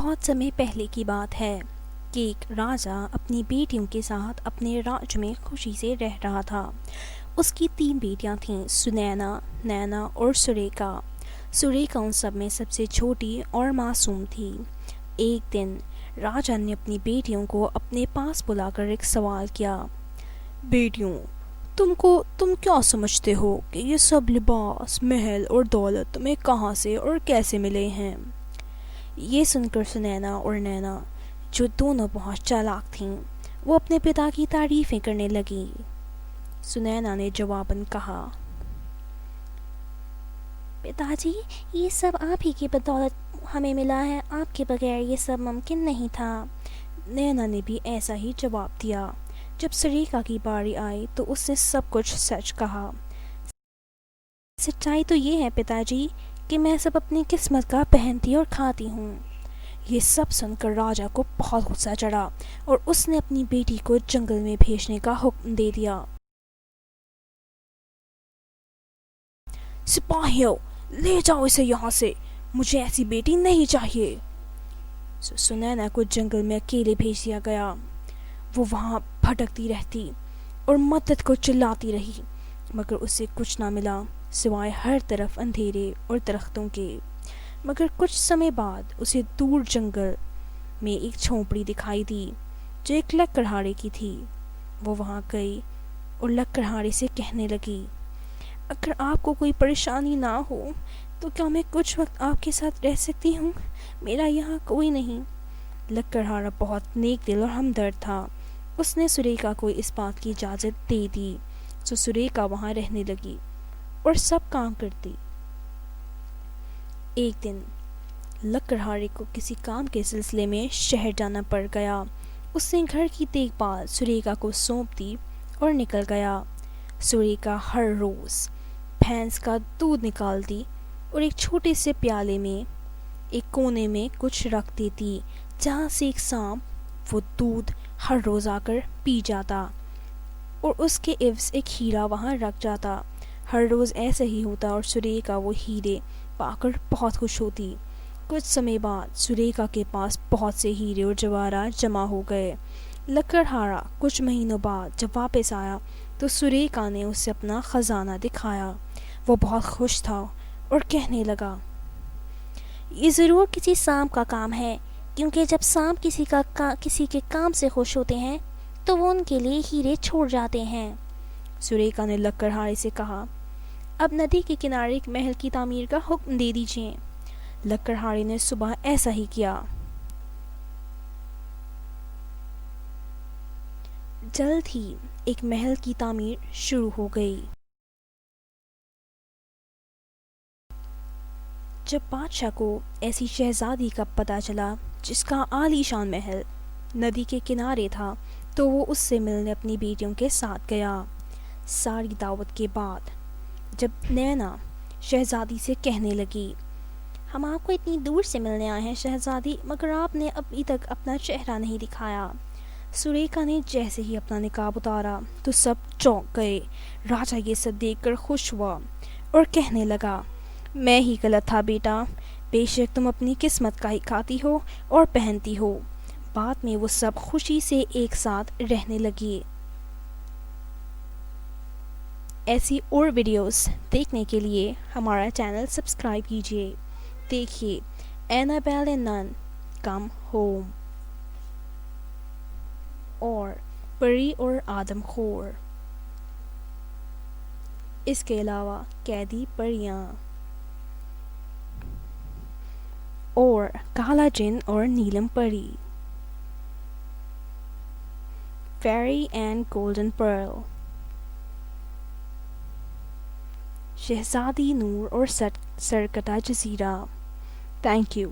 بہت سمے پہلے کی بات ہے کہ ایک راجا اپنی بیٹیوں کے ساتھ اپنے راج میں خوشی سے رہ رہا تھا۔ اس کی 3 بیٹیاں تھیں، سنینا، نینا اور سریکا۔ سریکا ان سب میں سب سے چھوٹی اور معصوم تھی۔ ایک دن راجا نے اپنی بیٹیوں کو اپنے پاس بلا کر ایک سوال کیا۔ بیٹیوں، تم کیا سمجھتے ہو کہ یہ سب لباس، محل اور دولت تمہیں کہاں سے اور کیسے ملے ہیں؟ یہ سن کر سنینا اور نینا، جو دونوں بہت چالاک تھیں، وہ اپنے پتا کی تعریفیں کرنے لگیں۔ سنینا نے جواباً کہا، پتا جی، یہ سب آپ ہی کی بدولت ہمیں ملا ہے، آپ کے بغیر یہ سب ممکن نہیں تھا۔ نینا نے بھی ایسا ہی جواب دیا۔ جب سریکا کی باری آئی تو اس نے سب کچھ سچ کہا۔ سچائی تو یہ ہے پتا جی کہ میں سب اپنی قسمت کا پہنتی اور کھاتی ہوں۔ یہ سب سن کر راجا کو بہت غصہ چڑھا اور اس نے اپنی بیٹی کو جنگل میں بھیجنے کا حکم دے دیا۔ سپاہیوں، لے جاؤ اسے یہاں سے، مجھے ایسی بیٹی نہیں چاہیے۔ سنینا کو جنگل میں اکیلے بھیج دیا گیا۔ وہ وہاں بھٹکتی رہتی اور مدد کو چلاتی رہی، مگر اسے کچھ نہ ملا سوائے ہر طرف اندھیرے اور درختوں کے۔ مگر کچھ سمے بعد اسے دور جنگل میں ایک جھونپڑی دکھائی دی جو ایک لکڑہارے کی تھی۔ وہ وہاں گئی اور لکڑہارے سے کہنے لگی، اگر آپ کو کوئی پریشانی نہ ہو تو کیا میں کچھ وقت آپ کے ساتھ رہ سکتی ہوں؟ میرا یہاں کوئی نہیں۔ لکڑہارا بہت نیک دل اور ہمدرد تھا۔ اس نے سریکا کو اس بات کی اجازت دے دی، تو سریکا وہاں رہنے لگی اور سب کام کرتی۔ ایک دن لکڑہارے کو کسی کام کے سلسلے میں شہر جانا پڑ گیا۔ اس نے گھر کی دیکھ بھال سریکا کو سونپ دی اور نکل گیا۔ سریکا ہر روز بھینس کا دودھ نکالتی اور ایک چھوٹے سے پیالے میں ایک کونے میں کچھ رکھ دیتی، جہاں سے ایک سانپ وہ دودھ ہر روز آ کر پی جاتا اور اس کے عوض ایک ہیرا وہاں رکھ جاتا۔ ہر روز ایسا ہی ہوتا اور سریکا وہ ہیرے پا کر بہت خوش ہوتی۔ کچھ سمے بعد سریکا کے پاس بہت سے ہیرے اور جواہرات جمع ہو گئے۔ لکڑہارا کچھ مہینوں بعد جب واپس آیا تو سریکا نے اسے اپنا خزانہ دکھایا۔ وہ بہت خوش تھا اور کہنے لگا، یہ ضرور کسی سانپ کا کام ہے، کیونکہ جب سانپ کسی کے کام سے خوش ہوتے ہیں تو وہ ان کے لیے ہیرے چھوڑ جاتے ہیں۔ سریکا نے لکڑہارے سے کہا، اب ندی کے کنارے ایک محل کی تعمیر کا حکم دے دیجیے۔ لکڑہارے نے صبح ایسا ہی کیا۔ جلد ہی ایک محل کی تعمیر شروع ہو گئی۔ جب بادشاہ کو ایسی شہزادی کا پتہ چلا جس کا عالی شان محل ندی کے کنارے تھا تو وہ اس سے ملنے اپنی بیٹیوں کے ساتھ گیا۔ ساری دعوت کے بعد جب نینا شہزادی سے کہنے لگی، ہم آپ کو اتنی دور سے ملنے آئے ہیں شہزادی، مگر آپ نے ابھی تک اپنا چہرہ نہیں دکھایا۔ سریکا نے جیسے ہی اپنا نقاب اتارا تو سب چونک گئے۔ راجا یہ سب دیکھ کر خوش ہوا اور کہنے لگا، میں ہی غلط تھا بیٹا، بے شک تم اپنی قسمت کا ہی کھاتی ہو اور پہنتی ہو۔ بعد میں وہ سب خوشی سے ایک ساتھ رہنے لگے۔ ایسی اور ویڈیوز دیکھنے کے لیے ہمارا چینل سبسکرائب کیجیے۔ دیکھیے اینابیل اینڈ نن کم ہوم اور پری اور آدم خور، اس کے علاوہ قیدی پریاں اور کالا جن اور نیلم پری، فیری اینڈ گولڈن پرل، شہزادی نور اور سرکٹا جزیرہ۔ Thank you.